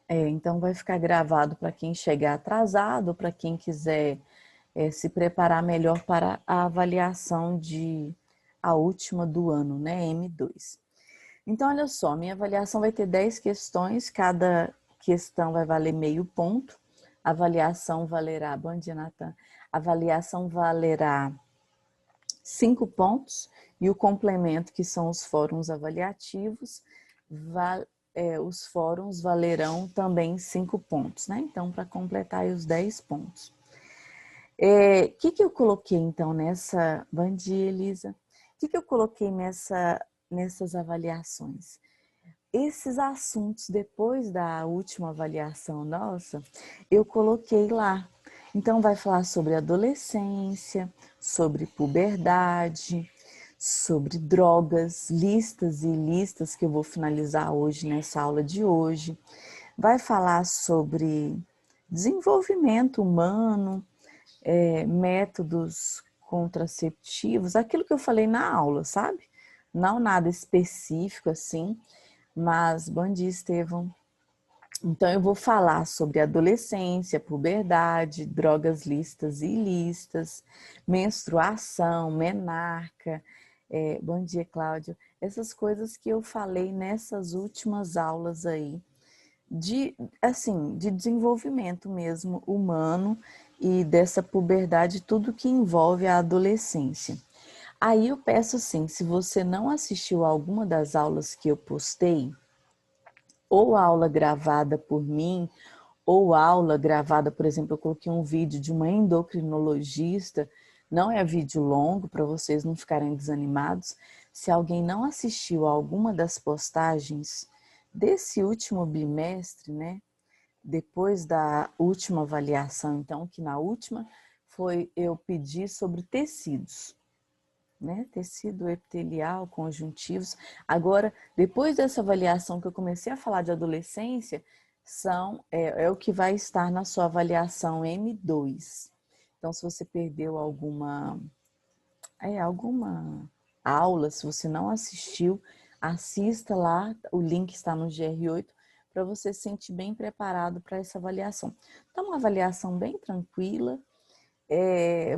Então vai ficar gravado para quem chegar atrasado, para quem quiser se preparar melhor para a avaliação a última do ano, né, M2. Então, olha só, minha avaliação vai ter 10 questões, cada questão vai valer meio ponto. A avaliação valerá, bom dia, Natan. A avaliação valerá 5 pontos e o complemento, que são os fóruns avaliativos, os fóruns valerão também 5 pontos, né? Então, para completar aí os 10 pontos. Que eu coloquei, então, nessa... Bom dia, Elisa. O que eu coloquei nessas avaliações? Esses assuntos, depois da última avaliação nossa, eu coloquei lá. Então, vai falar sobre adolescência, sobre puberdade, sobre drogas, listas e listas que eu vou finalizar hoje nessa aula de hoje. Vai falar sobre desenvolvimento humano, métodos contraceptivos, aquilo que eu falei na aula, sabe? Não nada específico assim, mas bom dia, Estevão. Então eu vou falar sobre adolescência, puberdade, drogas listas e ilícitas, menstruação, menarca, bom dia, Cláudio. Essas coisas que eu falei nessas últimas aulas aí, de desenvolvimento mesmo humano e dessa puberdade, tudo que envolve a adolescência. Aí eu peço assim, se você não assistiu a alguma das aulas que eu postei, ou aula gravada por mim, ou aula gravada, por exemplo, eu coloquei um vídeo de uma endocrinologista, não é vídeo longo para vocês não ficarem desanimados. Se alguém não assistiu a alguma das postagens desse último bimestre, né? Depois da última avaliação, então, que na última foi eu pedir sobre tecidos, né? Tecido epitelial, conjuntivos. Agora, depois dessa avaliação que eu comecei a falar de adolescência, é o que vai estar na sua avaliação M2. Então, se você perdeu alguma aula, se você não assistiu, assista lá, o link está no GR8, para você se sentir bem preparado para essa avaliação. Então, uma avaliação bem tranquila,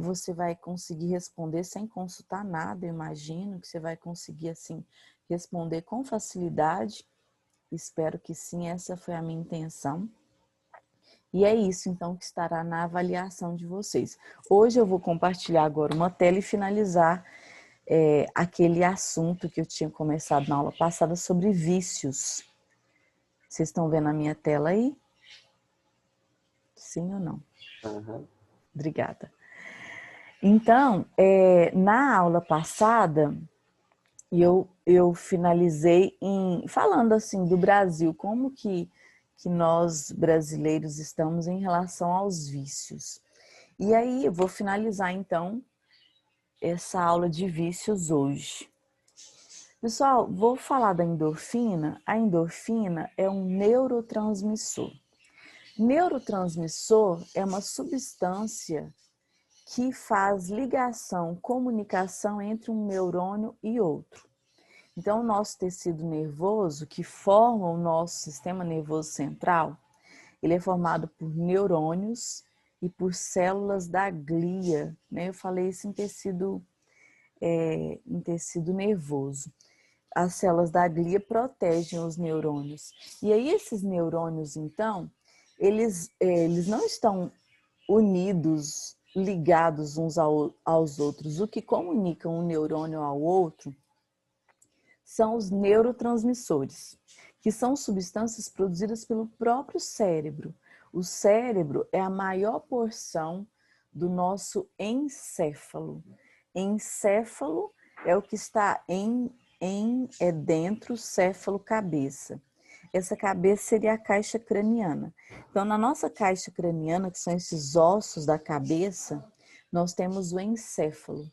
você vai conseguir responder sem consultar nada, eu imagino que você vai conseguir, assim, responder com facilidade. Espero que sim, essa foi a minha intenção. E é isso, então, que estará na avaliação de vocês. Hoje eu vou compartilhar agora uma tela e finalizar aquele assunto que eu tinha começado na aula passada sobre vícios. Vocês estão vendo a minha tela aí? Sim ou não? Uhum. Obrigada. Então, na aula passada, eu finalizei falando assim do Brasil, como que nós brasileiros estamos em relação aos vícios. E aí eu vou finalizar então essa aula de vícios hoje. Pessoal, vou falar da endorfina. A endorfina é um neurotransmissor. Neurotransmissor é uma substância que faz ligação, comunicação entre um neurônio e outro. Então, o nosso tecido nervoso, que forma o nosso sistema nervoso central, ele é formado por neurônios e por células da glia, né? Eu falei isso em tecido nervoso. As células da glia protegem os neurônios. E aí, esses neurônios, então, eles não estão unidos, ligados uns aos outros. O que comunica um neurônio ao outro são os neurotransmissores, que são substâncias produzidas pelo próprio cérebro. O cérebro é a maior porção do nosso encéfalo. Encéfalo é o que está dentro, céfalo, cabeça. Essa cabeça seria a caixa craniana. Então, na nossa caixa craniana, que são esses ossos da cabeça, nós temos o encéfalo.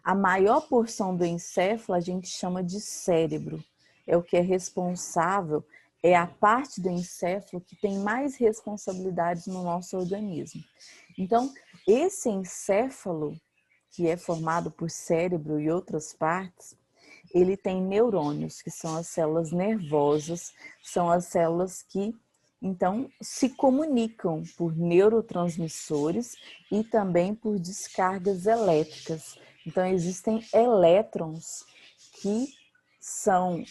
A maior porção do encéfalo a gente chama de cérebro. É o que é responsável, é a parte do encéfalo que tem mais responsabilidades no nosso organismo. Então, esse encéfalo, que é formado por cérebro e outras partes, ele tem neurônios, que são as células nervosas, são as células que então se comunicam por neurotransmissores e também por descargas elétricas. Então existem elétrons que são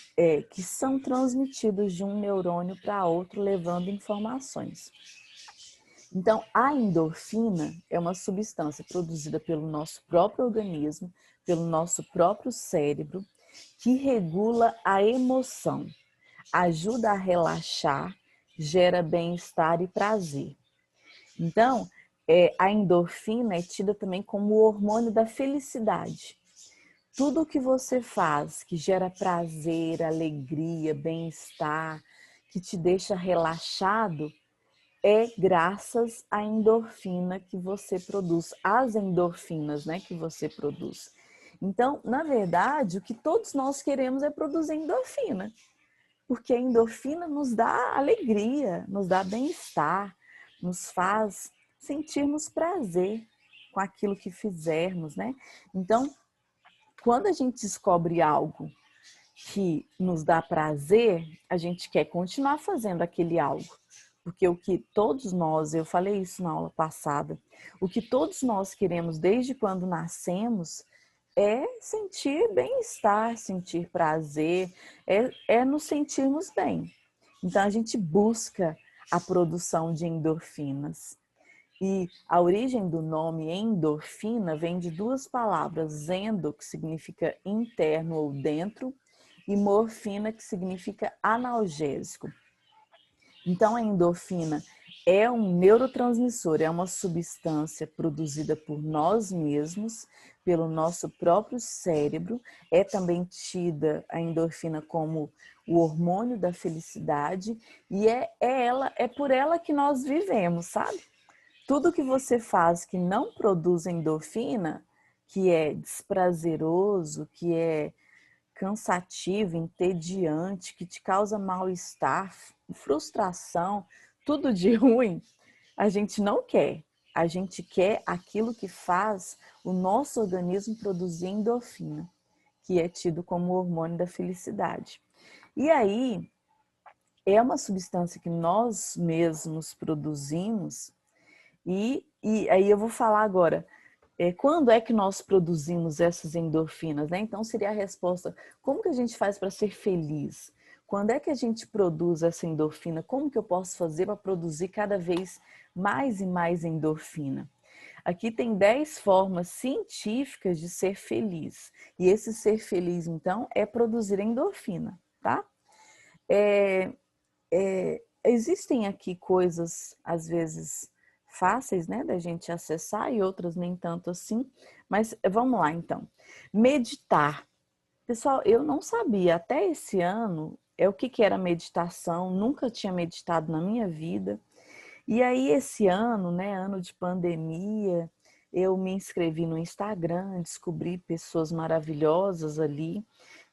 transmitidos de um neurônio para outro, levando informações. Então, a endorfina é uma substância produzida pelo nosso próprio organismo, pelo nosso próprio cérebro, que regula a emoção, ajuda a relaxar, gera bem-estar e prazer. Então, a endorfina é tida também como o hormônio da felicidade. Tudo que você faz que gera prazer, alegria, bem-estar, que te deixa relaxado, é graças à endorfina que você produz, às endorfinas, né, que você produz. Então, na verdade, o que todos nós queremos é produzir endorfina, porque a endorfina nos dá alegria, nos dá bem-estar, nos faz sentirmos prazer com aquilo que fizermos, né? Então, quando a gente descobre algo que nos dá prazer, a gente quer continuar fazendo aquele algo. Porque o que todos nós, eu falei isso na aula passada, o que todos nós queremos desde quando nascemos é sentir bem-estar, sentir prazer, é nos sentirmos bem. Então a gente busca a produção de endorfinas. E a origem do nome endorfina vem de duas palavras, endo, que significa interno ou dentro, e morfina, que significa analgésico. Então, a endorfina é um neurotransmissor, é uma substância produzida por nós mesmos, pelo nosso próprio cérebro. É também tida a endorfina como o hormônio da felicidade e é por ela que nós vivemos, sabe? Tudo que você faz que não produz endorfina, que é desprazeroso, que é cansativo, entediante, que te causa mal-estar, frustração, tudo de ruim, a gente não quer. A gente quer aquilo que faz o nosso organismo produzir endorfina, que é tido como o hormônio da felicidade. E aí, é uma substância que nós mesmos produzimos e aí eu vou falar agora, quando é que nós produzimos essas endorfinas, né? Então seria a resposta, como que a gente faz para ser feliz? Quando é que a gente produz essa endorfina? Como que eu posso fazer para produzir cada vez mais e mais endorfina? Aqui tem 10 formas científicas de ser feliz. E esse ser feliz, então, é produzir endorfina, tá? Existem aqui coisas, às vezes, fáceis, né, da gente acessar e outras nem tanto assim, mas vamos lá então. Meditar. Pessoal, eu não sabia até esse ano o que era meditação, nunca tinha meditado na minha vida. E aí esse ano, né, ano de pandemia, eu me inscrevi no Instagram, descobri pessoas maravilhosas ali.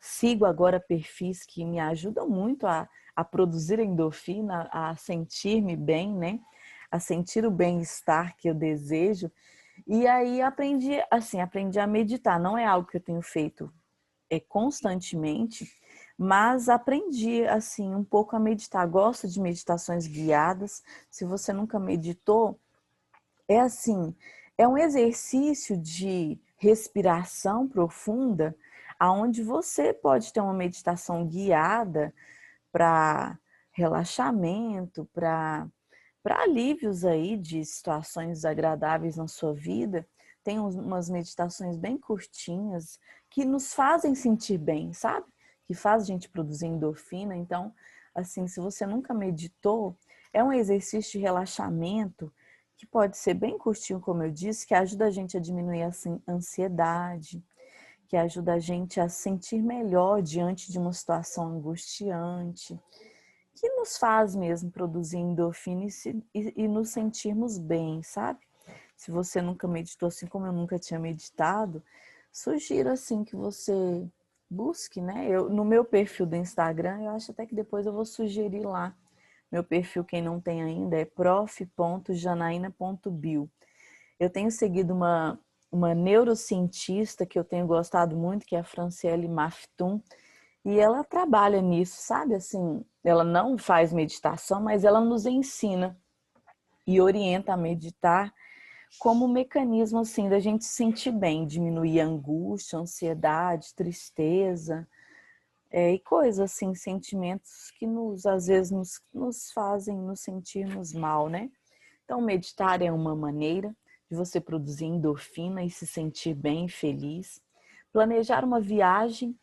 Sigo agora perfis que me ajudam muito a produzir endorfina, a sentir-me bem, né? A sentir o bem-estar que eu desejo. E aí aprendi a meditar. Não é algo que eu tenho feito constantemente, mas aprendi assim um pouco a meditar. Gosto de meditações guiadas. Se você nunca meditou, é assim, é um exercício de respiração profunda, aonde você pode ter uma meditação guiada para relaxamento, para alívios aí de situações desagradáveis na sua vida. Tem umas meditações bem curtinhas que nos fazem sentir bem, sabe? Que faz a gente produzir endorfina. Então, assim, se você nunca meditou, é um exercício de relaxamento que pode ser bem curtinho, como eu disse, que ajuda a gente a diminuir a ansiedade, que ajuda a gente a sentir melhor diante de uma situação angustiante, que nos faz mesmo produzir endorfina e nos sentirmos bem, sabe? Se você nunca meditou, assim como eu nunca tinha meditado, sugiro assim que você busque, né? No meu perfil do Instagram, eu acho até que depois eu vou sugerir lá. Meu perfil, quem não tem ainda, é prof.janaina.bio. Eu tenho seguido uma neurocientista que eu tenho gostado muito, que é a Franciele Maftoum, E ela trabalha nisso, sabe? Assim, ela não faz meditação, mas ela nos ensina e orienta a meditar como um mecanismo assim da gente se sentir bem, diminuir a angústia, a ansiedade, tristeza, e coisas assim, sentimentos que às vezes nos fazem nos sentirmos mal, né? Então, meditar é uma maneira de você produzir endorfina e se sentir bem, feliz. Planejar uma viagem.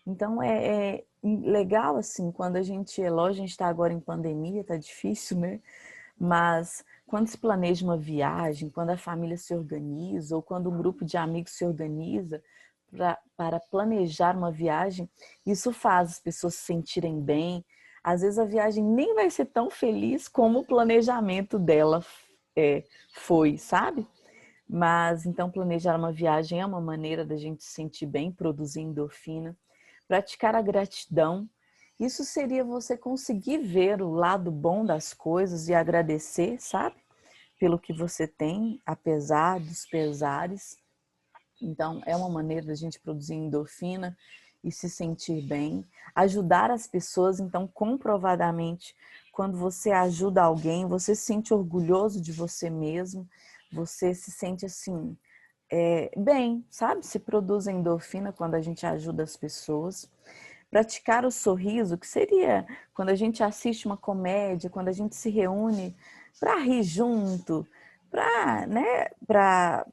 Então, é legal, assim, quando a gente, é lógico, a gente está agora em pandemia, tá difícil, né? Mas quando se planeja uma viagem, quando a família se organiza, ou quando um grupo de amigos se organiza para planejar uma viagem, isso faz as pessoas se sentirem bem. Às vezes a viagem nem vai ser tão feliz como o planejamento dela foi, sabe? Mas então planejar uma viagem é uma maneira da gente se sentir bem, produzir endorfina. Praticar a gratidão. Isso seria você conseguir ver o lado bom das coisas e agradecer, sabe? Pelo que você tem, apesar dos pesares. Então, é uma maneira da gente produzir endorfina e se sentir bem. Ajudar as pessoas, então, comprovadamente, quando você ajuda alguém, você se sente orgulhoso de você mesmo, você se sente assim, bem, sabe? Se produz endorfina quando a gente ajuda as pessoas. Praticar o sorriso, que seria quando a gente assiste uma comédia, quando a gente se reúne para rir junto, para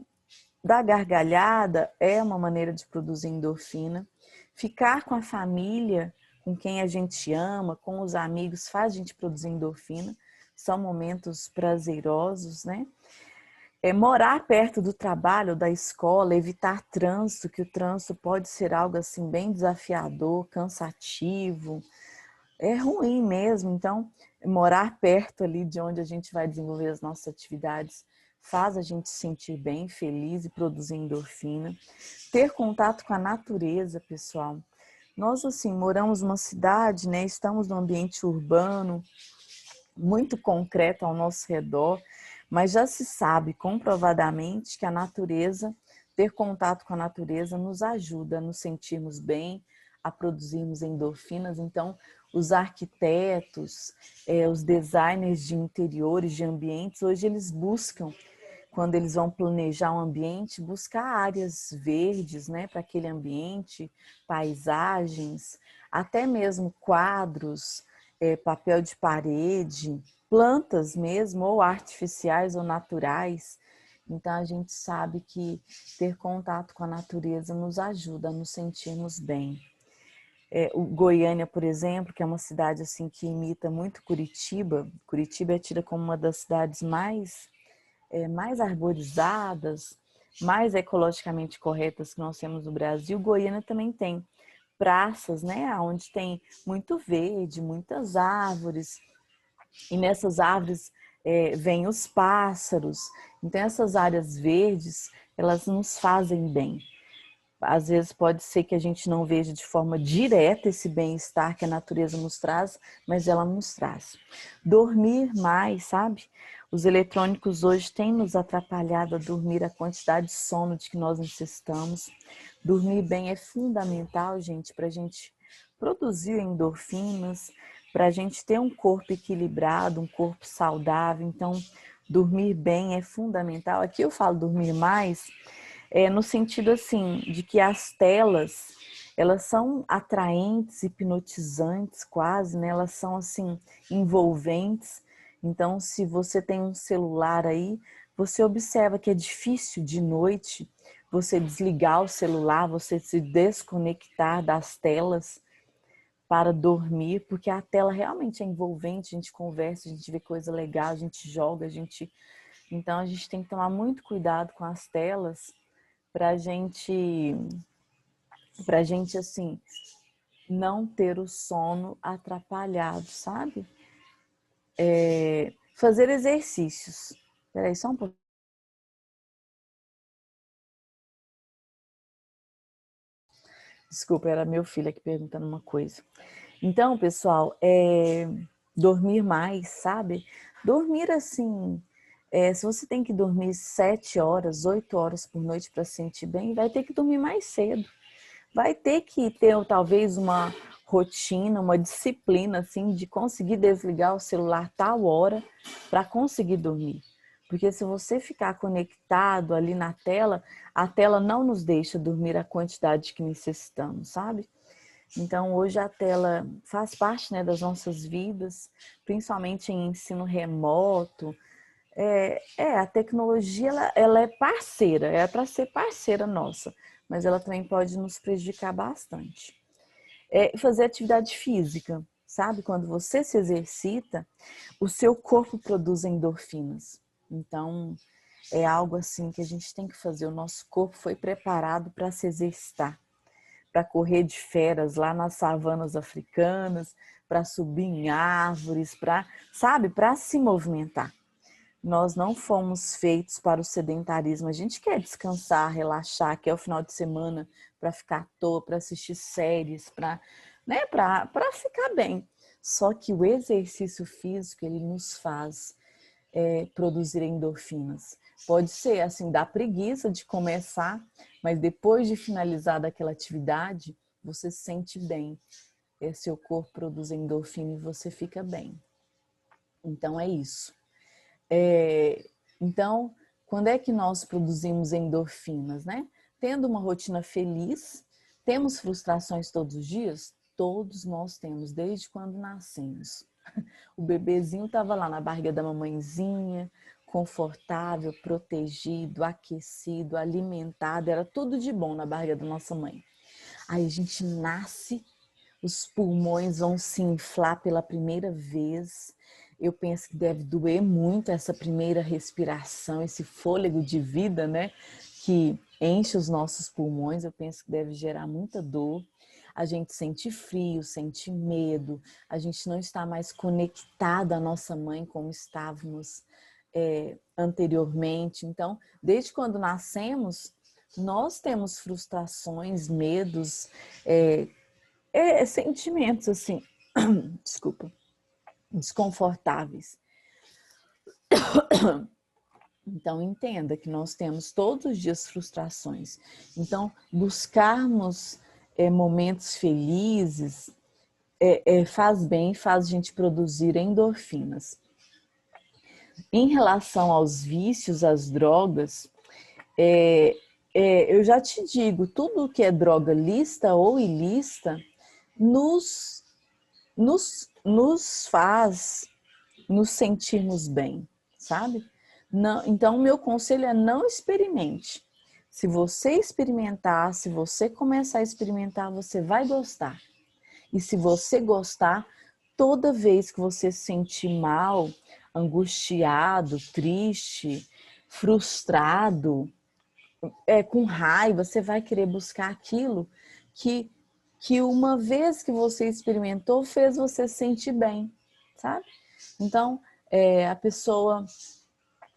dar gargalhada, é uma maneira de produzir endorfina. Ficar com a família, com quem a gente ama, com os amigos, faz a gente produzir endorfina. São momentos prazerosos, né? Morar perto do trabalho, da escola, evitar trânsito, que o trânsito pode ser algo assim bem desafiador, cansativo, é ruim mesmo. Então, morar perto ali de onde a gente vai desenvolver as nossas atividades faz a gente se sentir bem, feliz e produzir endorfina. Ter contato com a natureza, pessoal. Nós, assim, moramos numa cidade, né? Estamos num ambiente urbano, muito concreto ao nosso redor, mas já se sabe comprovadamente que a natureza, ter contato com a natureza nos ajuda a nos sentirmos bem, a produzirmos endorfinas. Então, os arquitetos, os designers de interiores, de ambientes, hoje eles buscam, quando eles vão planejar um ambiente, buscar áreas verdes, né, para aquele ambiente, paisagens, até mesmo quadros, papel de parede, plantas mesmo, ou artificiais ou naturais. Então a gente sabe que ter contato com a natureza nos ajuda a nos sentirmos bem. O Goiânia, por exemplo, que é uma cidade assim que imita muito Curitiba. Curitiba é tida como uma das cidades mais arborizadas, mais ecologicamente corretas que nós temos no Brasil. Goiânia também tem praças, né, onde tem muito verde, muitas árvores, e nessas árvores vêm os pássaros. Então essas áreas verdes, elas nos fazem bem. Às vezes pode ser que a gente não veja de forma direta esse bem-estar que a natureza nos traz, mas ela nos traz. Dormir mais, sabe? Os eletrônicos hoje têm nos atrapalhado a dormir a quantidade de sono de que nós necessitamos. Dormir bem é fundamental, gente, para a gente produzir endorfinas, para a gente ter um corpo equilibrado, um corpo saudável. Então, dormir bem é fundamental. Aqui eu falo dormir mais, no sentido assim, de que as telas, elas são atraentes, hipnotizantes quase, né? Elas são assim, envolventes. Então, se você tem um celular aí, você observa que é difícil de noite você desligar o celular, você se desconectar das telas para dormir, porque a tela realmente é envolvente, a gente conversa, a gente vê coisa legal, a gente joga, então a gente tem que tomar muito cuidado com as telas para gente assim não ter o sono atrapalhado, sabe? Fazer exercícios. Peraí, só um pouco. Desculpa, era meu filho aqui perguntando uma coisa. Então, pessoal, dormir mais, sabe? Dormir assim, se você tem que dormir 7 horas, 8 horas por noite para se sentir bem, vai ter que dormir mais cedo. vai ter que ter talvez uma rotina, uma disciplina assim de conseguir desligar o celular tal hora para conseguir dormir. Porque se você ficar conectado ali na tela, a tela não nos deixa dormir a quantidade que necessitamos, sabe? Então, hoje a tela faz parte, né, das nossas vidas, principalmente em ensino remoto. A tecnologia ela é parceira, é para ser parceira nossa, mas ela também pode nos prejudicar bastante. Fazer atividade física, sabe? Quando você se exercita, o seu corpo produz endorfinas. Então, é algo assim que a gente tem que fazer. O nosso corpo foi preparado para se exercitar, para correr de feras lá nas savanas africanas, para subir em árvores, para se movimentar. Nós não fomos feitos para o sedentarismo. A gente quer descansar, relaxar, quer o final de semana para ficar à toa, para assistir séries, para ficar bem. Só que o exercício físico, ele nos faz produzir endorfinas. Pode ser assim, dá preguiça de começar, mas depois de finalizar daquela atividade, você se sente bem. Seu corpo produz endorfina e você fica bem. Então é isso. Então, quando é que nós produzimos endorfinas, né? Tendo uma rotina feliz, temos frustrações todos os dias? Todos nós temos, desde quando nascemos. O bebezinho estava lá na barriga da mamãezinha, confortável, protegido, aquecido, alimentado, era tudo de bom na barriga da nossa mãe. Aí a gente nasce, os pulmões vão se inflar pela primeira vez. Eu penso que deve doer muito essa primeira respiração, esse fôlego de vida, né? Que enche os nossos pulmões. Eu penso que deve gerar muita dor. A gente sente frio, sente medo. A gente não está mais conectado à nossa mãe como estávamos anteriormente. Então, desde quando nascemos, nós temos frustrações, medos, sentimentos assim, desculpa, desconfortáveis. Então, entenda que nós temos todos os dias frustrações. Então, buscarmos momentos felizes faz bem, faz a gente produzir endorfinas. Em relação aos vícios, às drogas, eu já te digo, tudo que é droga lícita ou ilícita nos faz nos sentirmos bem, sabe? Não, então, o meu conselho é não experimente. Se você experimentar, se você começar a experimentar, você vai gostar. E se você gostar, toda vez que você se sentir mal, angustiado, triste, frustrado, com raiva, você vai querer buscar aquilo que uma vez que você experimentou, fez você se sentir bem, sabe? Então, a pessoa,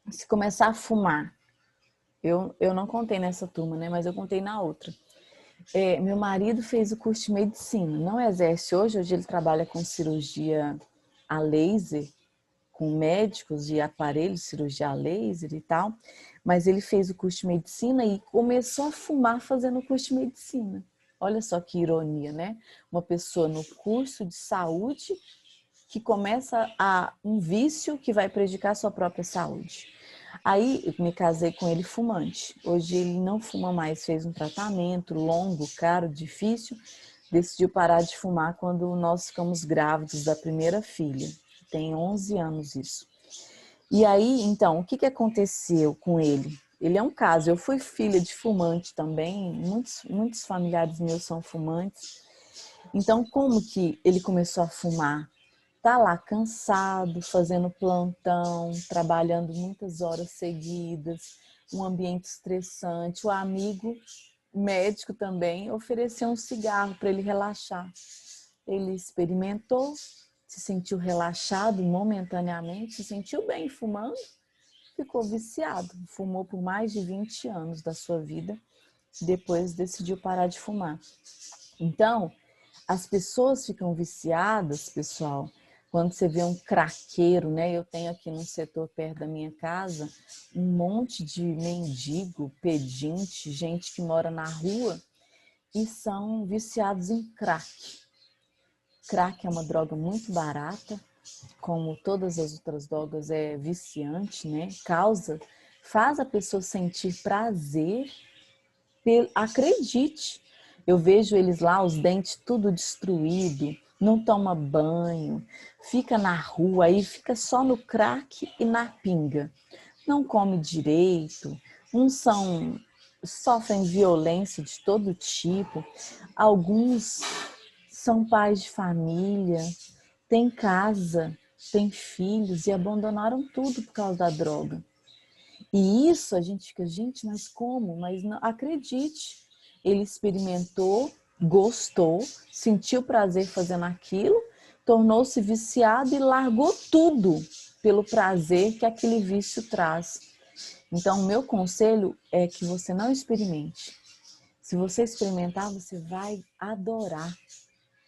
se começar a fumar, eu não contei nessa turma, né? Mas eu contei na outra. Meu marido fez o curso de medicina, não exerce hoje ele trabalha com cirurgia a laser, com médicos e aparelhos, cirurgia a laser e tal, mas ele fez o curso de medicina e começou a fumar fazendo o curso de medicina. Olha só que ironia, né? Uma pessoa no curso de saúde que começa um vício que vai prejudicar a sua própria saúde. Aí eu me casei com ele fumante. Hoje ele não fuma mais, fez um tratamento longo, caro, difícil. Decidiu parar de fumar quando nós ficamos grávidos da primeira filha. Tem 11 anos isso. E aí, então, o que aconteceu com ele? Ele é um caso. Eu fui filha de fumante também. Muitos familiares meus são fumantes. Então, como que ele começou a fumar? Tá lá cansado, fazendo plantão, trabalhando muitas horas seguidas, um ambiente estressante. O amigo médico também ofereceu um cigarro para ele relaxar. Ele experimentou, se sentiu relaxado momentaneamente, se sentiu bem fumando, ficou viciado. Fumou por mais de 20 anos da sua vida, depois decidiu parar de fumar. Então, as pessoas ficam viciadas, pessoal, quando você vê um craqueiro, né? Eu tenho aqui num setor perto da minha casa um monte de mendigo, pedinte, gente que mora na rua e são viciados em crack. Crack é uma droga muito barata, como todas as outras drogas é viciante, né? Faz a pessoa sentir prazer. Acredite, eu vejo eles lá, os dentes tudo destruído, não toma banho, fica na rua, aí fica só no crack e na pinga. Não come direito, uns sofrem violência de todo tipo, alguns são pais de família, têm casa, têm filhos e abandonaram tudo por causa da droga. E isso a gente fica, gente, mas como? Mas não, acredite, ele experimentou, gostou, sentiu prazer fazendo aquilo, tornou-se viciado e largou tudo pelo prazer que aquele vício traz. Então, o meu conselho é que você não experimente. Se você experimentar, você vai adorar.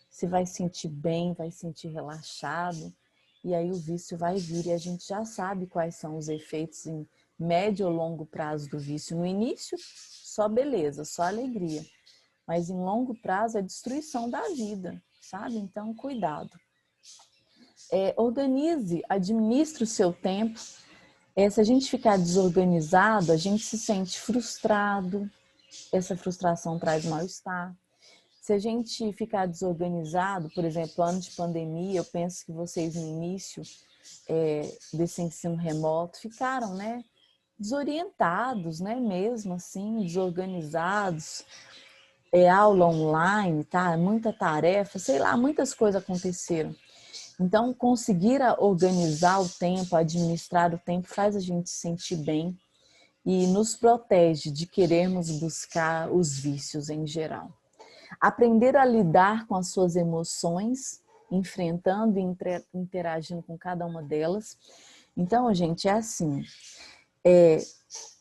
Você vai sentir bem, vai sentir relaxado. E aí o vício vai vir e a gente já sabe quais são os efeitos em médio ou longo prazo do vício. No início, só beleza, só alegria. Mas em longo prazo é destruição da vida, sabe? Então, cuidado. Organize, administre o seu tempo. Se a gente ficar desorganizado, a gente se sente frustrado. Essa frustração traz mal-estar. Se a gente ficar desorganizado, por exemplo, ano de pandemia, eu penso que vocês no início desse ensino remoto ficaram, né, desorientados, né, mesmo assim, desorganizados, aula online, tá, muita tarefa, sei lá, muitas coisas aconteceram. Então, conseguir organizar o tempo, administrar o tempo, faz a gente se sentir bem e nos protege de querermos buscar os vícios em geral. Aprender a lidar com as suas emoções, enfrentando e interagindo com cada uma delas. Então, gente, é assim,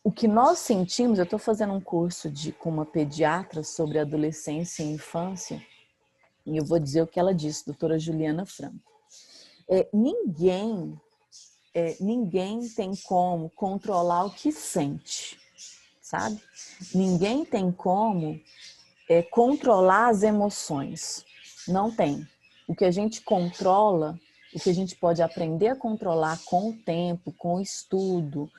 o que nós sentimos, eu estou fazendo um curso com uma pediatra sobre adolescência e infância, e eu vou dizer o que ela disse, doutora Juliana Franco. Ninguém tem como controlar o que sente, sabe? Ninguém tem como controlar as emoções. Não tem. O que a gente controla, o que a gente pode aprender a controlar com o tempo, com o estudo,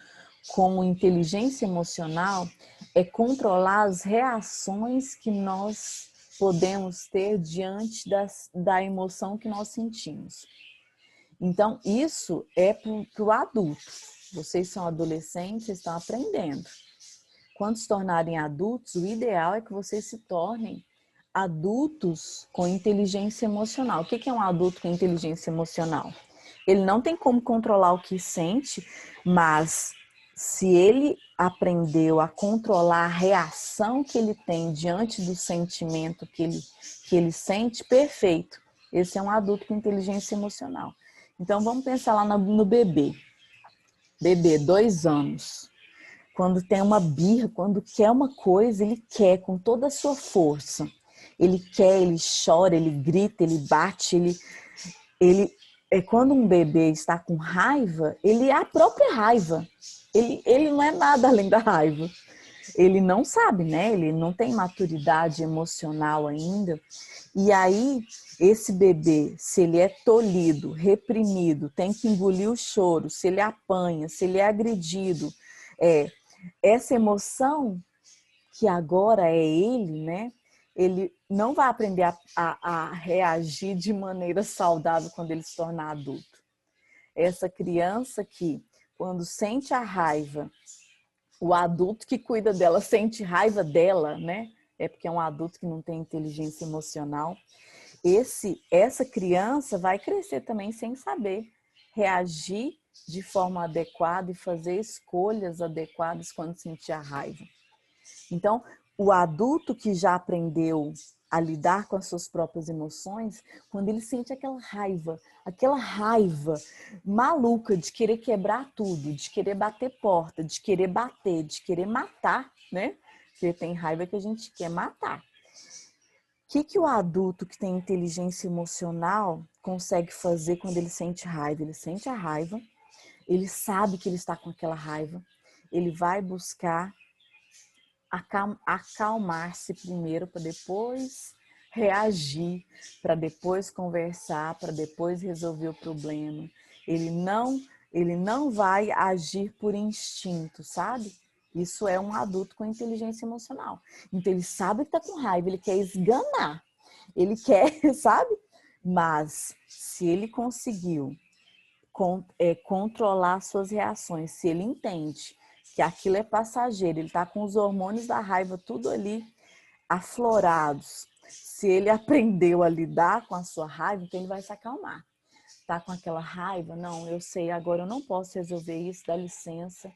com inteligência emocional, é controlar as reações que nós podemos ter diante da emoção que nós sentimos. Então, isso é para o adulto. Vocês são adolescentes, vocês estão aprendendo. Quando se tornarem adultos, o ideal é que vocês se tornem adultos com inteligência emocional. O que é um adulto com inteligência emocional? Ele não tem como controlar o que sente, mas se ele aprendeu a controlar a reação que ele tem diante do sentimento que ele sente, perfeito. Esse é um adulto com inteligência emocional. Então vamos pensar lá no bebê. Bebê, 2 anos. Quando tem uma birra, quando quer uma coisa, ele quer com toda a sua força. Ele quer, ele chora, ele grita, ele bate, quando um bebê está com raiva, ele é a própria raiva. Ele não é nada além da raiva. Ele não sabe, né? Ele não tem maturidade emocional ainda. E aí, esse bebê, se ele é tolhido, reprimido, tem que engolir o choro, se ele apanha, se ele é agredido, essa emoção que agora é ele, né? Ele não vai aprender a reagir de maneira saudável quando ele se tornar adulto. Essa criança que, quando sente a raiva, o adulto que cuida dela sente raiva dela, né? É porque é um adulto que não tem inteligência emocional. Essa criança vai crescer também sem saber reagir de forma adequada e fazer escolhas adequadas quando sentir a raiva. Então, o adulto que já aprendeu a lidar com as suas próprias emoções, quando ele sente aquela raiva maluca de querer quebrar tudo, de querer bater porta, de querer bater, de querer matar, né? Porque tem raiva que a gente quer matar. O que o adulto que tem inteligência emocional consegue fazer quando ele sente raiva? Ele sente a raiva, ele sabe que ele está com aquela raiva, ele vai buscar acalmar-se primeiro para depois reagir, para depois conversar, para depois resolver o problema. Ele não vai agir por instinto, sabe? Isso é um adulto com inteligência emocional. Então ele sabe que está com raiva, ele quer esganar, ele quer, sabe? Mas se ele conseguiu controlar suas reações, se ele entende que aquilo é passageiro, ele está com os hormônios da raiva tudo ali aflorados, se ele aprendeu a lidar com a sua raiva, então ele vai se acalmar. Tá com aquela raiva? Não, eu sei, agora eu não posso resolver isso, dá licença,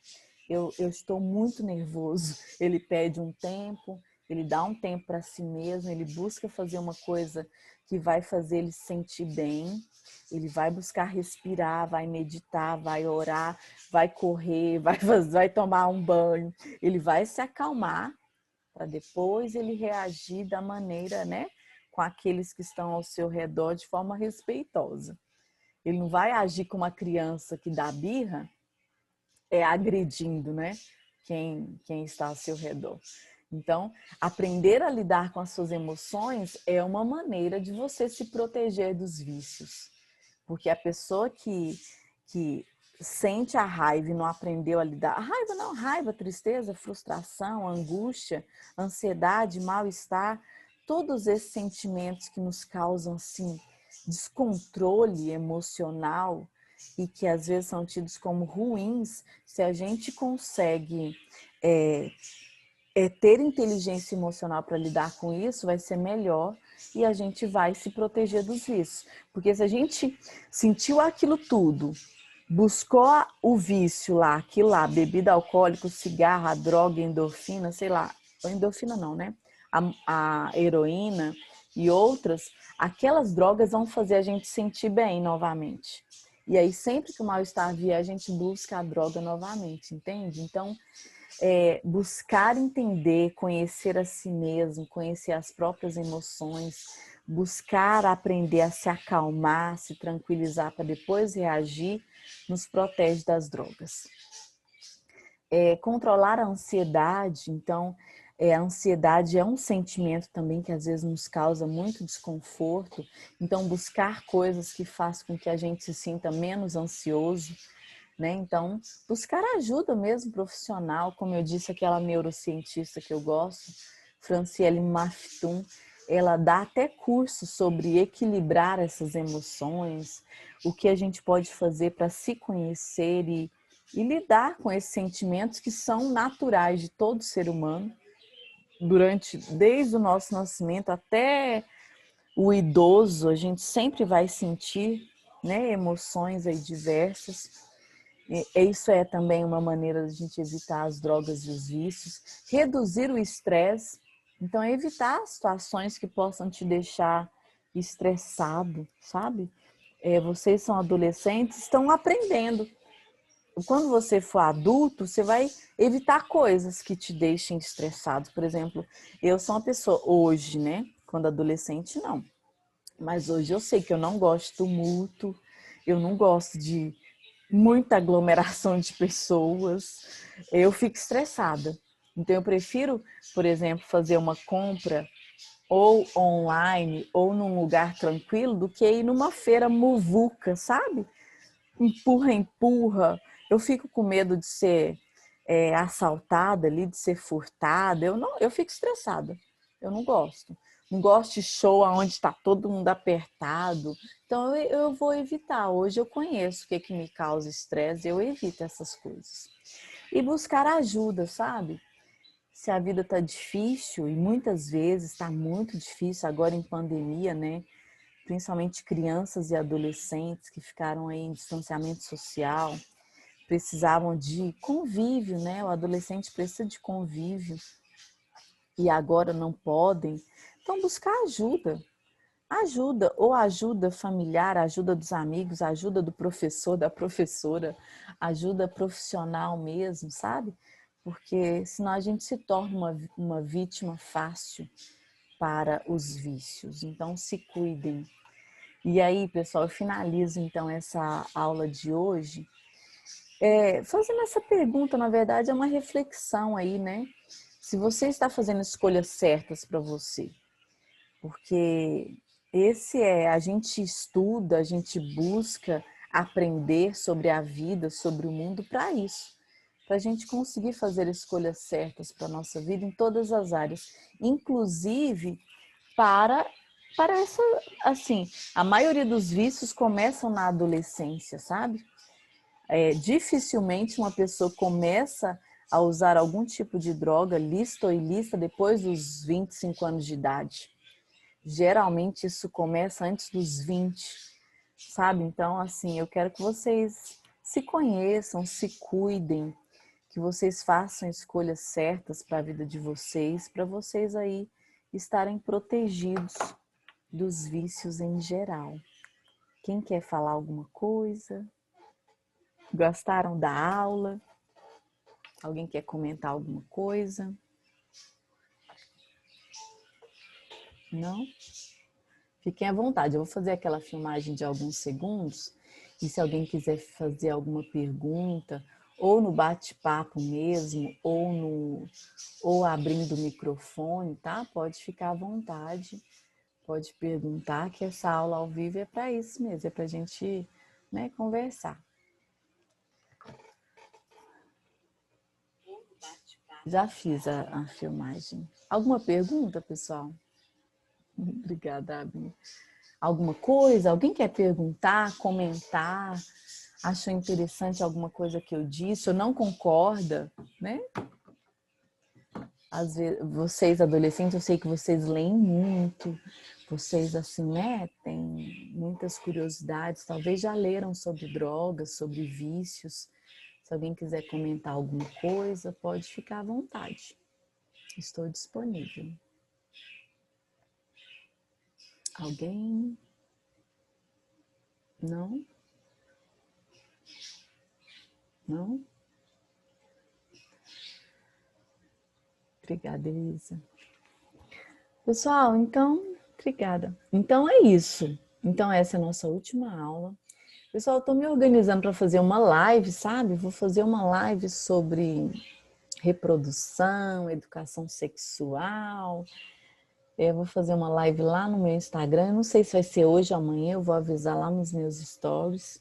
eu estou muito nervoso. Ele pede um tempo, ele dá um tempo para si mesmo, ele busca fazer uma coisa que vai fazer ele se sentir bem, ele vai buscar respirar, vai meditar, vai orar, vai correr, vai tomar um banho, ele vai se acalmar para depois ele reagir da maneira, né, com aqueles que estão ao seu redor de forma respeitosa. Ele não vai agir como uma criança que dá birra, agredindo, né, quem está ao seu redor. Então, aprender a lidar com as suas emoções é uma maneira de você se proteger dos vícios. Porque a pessoa que sente a raiva e não aprendeu a lidar... A raiva não, raiva, tristeza, frustração, angústia, ansiedade, mal-estar, todos esses sentimentos que nos causam, assim, descontrole emocional e que às vezes são tidos como ruins, se a gente consegue ter inteligência emocional para lidar com isso, vai ser melhor e a gente vai se proteger dos vícios. Porque se a gente sentiu aquilo tudo, buscou o vício lá, aquilo lá, bebida alcoólica, cigarro, a droga, a endorfina, sei lá, endorfina não, né? A heroína e outras, aquelas drogas vão fazer a gente sentir bem novamente. E aí sempre que o mal-estar vier, a gente busca a droga novamente, entende? Então, buscar entender, conhecer a si mesmo, conhecer as próprias emoções, buscar aprender a se acalmar, se tranquilizar para depois reagir, nos protege das drogas. Controlar a ansiedade, então, a ansiedade é um sentimento também que às vezes nos causa muito desconforto, então buscar coisas que façam com que a gente se sinta menos ansioso, né? Então, buscar ajuda mesmo profissional, como eu disse, aquela neurocientista que eu gosto, Franciele Maftoum, ela dá até curso sobre equilibrar essas emoções, o que a gente pode fazer para se conhecer e lidar com esses sentimentos que são naturais de todo ser humano, desde o nosso nascimento até o idoso, a gente sempre vai sentir, né, emoções aí diversas. Isso é também uma maneira de a gente evitar as drogas e os vícios, reduzir o estresse, então evitar situações que possam te deixar estressado, sabe? Vocês são adolescentes, estão aprendendo. Quando você for adulto, você vai evitar coisas que te deixem estressado. Por exemplo, eu sou uma pessoa hoje, né? Quando adolescente, não. Mas hoje eu sei que eu não gosto de tumulto, eu não gosto de muita aglomeração de pessoas, eu fico estressada. Então eu prefiro, por exemplo, fazer uma compra ou online ou num lugar tranquilo do que ir numa feira muvuca, sabe? Empurra, empurra. Eu fico com medo de ser assaltada ali, de ser furtada. Eu fico estressada. Eu não gosto. Não gosto de show onde está todo mundo apertado. Então eu vou evitar. Hoje eu conheço o que me causa estresse, eu evito essas coisas. E buscar ajuda, sabe? Se a vida está difícil, e muitas vezes está muito difícil agora em pandemia, né? Principalmente crianças e adolescentes que ficaram aí em distanciamento social, precisavam de convívio, né? O adolescente precisa de convívio e agora não podem. Então, buscar ajuda. Ajuda, ou ajuda familiar, ajuda dos amigos, ajuda do professor, da professora, ajuda profissional mesmo, sabe? Porque senão a gente se torna uma vítima fácil para os vícios. Então, se cuidem. E aí, pessoal, eu finalizo então essa aula de hoje fazendo essa pergunta, na verdade é uma reflexão aí, né? se você está fazendo escolhas certas para você. Porque a gente estuda, a gente busca aprender sobre a vida, sobre o mundo para isso. Para a gente conseguir fazer escolhas certas para a nossa vida em todas as áreas. Inclusive para essa, assim, a maioria dos vícios começam na adolescência, sabe? Dificilmente uma pessoa começa a usar algum tipo de droga, lícita ou ilícita, depois dos 25 anos de idade. Geralmente isso começa antes dos 20, sabe? Então, assim, eu quero que vocês se conheçam, se cuidem, que vocês façam escolhas certas para a vida de vocês, para vocês aí estarem protegidos dos vícios em geral. Quem quer falar alguma coisa? Gostaram da aula? Alguém quer comentar alguma coisa? Não? Fiquem à vontade, eu vou fazer aquela filmagem de alguns segundos e se alguém quiser fazer alguma pergunta, ou no bate-papo mesmo, ou abrindo o microfone, tá? Pode ficar à vontade, pode perguntar, que essa aula ao vivo é para isso mesmo, é para a gente, né, conversar. Já fiz a filmagem. Alguma pergunta, pessoal? Obrigada, Abner. Alguma coisa? Alguém quer perguntar, comentar? Achou interessante alguma coisa que eu disse? Ou não concorda, né? Às vezes, vocês adolescentes, eu sei que vocês leem muito, vocês assim, né, têm muitas curiosidades, talvez já leram sobre drogas, sobre vícios. Se alguém quiser comentar alguma coisa, pode ficar à vontade. Estou disponível. Alguém? Não? Não? Obrigada, Elisa. Pessoal, então, obrigada. Então é isso. Então essa é a nossa última aula. Pessoal, eu estou me organizando para fazer uma live, sabe? Vou fazer uma live sobre reprodução, educação sexual. Eu vou fazer uma live lá no meu Instagram. Eu não sei se vai ser hoje ou amanhã, eu vou avisar lá nos meus stories.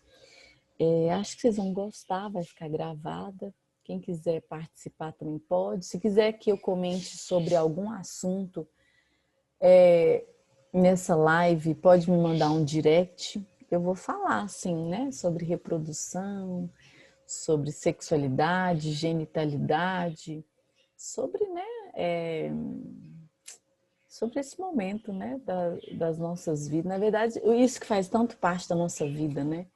Acho que vocês vão gostar, vai ficar gravada. Quem quiser participar também pode. Se quiser que eu comente sobre algum assunto nessa live, pode me mandar um direct. Eu vou falar, assim, né, sobre reprodução, sobre sexualidade, genitalidade, sobre, né, sobre esse momento, né, das nossas vidas. Na verdade, isso que faz tanto parte da nossa vida, né,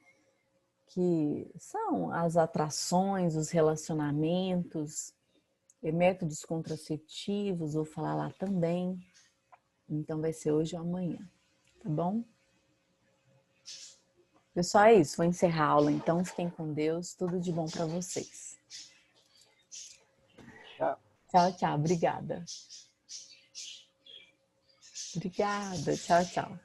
que são as atrações, os relacionamentos, métodos contraceptivos, vou falar lá também. Então vai ser hoje ou amanhã, tá bom? Pessoal, é isso. Vou encerrar a aula, então. Fiquem com Deus. Tudo de bom para vocês. Tchau. Tchau, tchau. Obrigada. Obrigada. Tchau, tchau.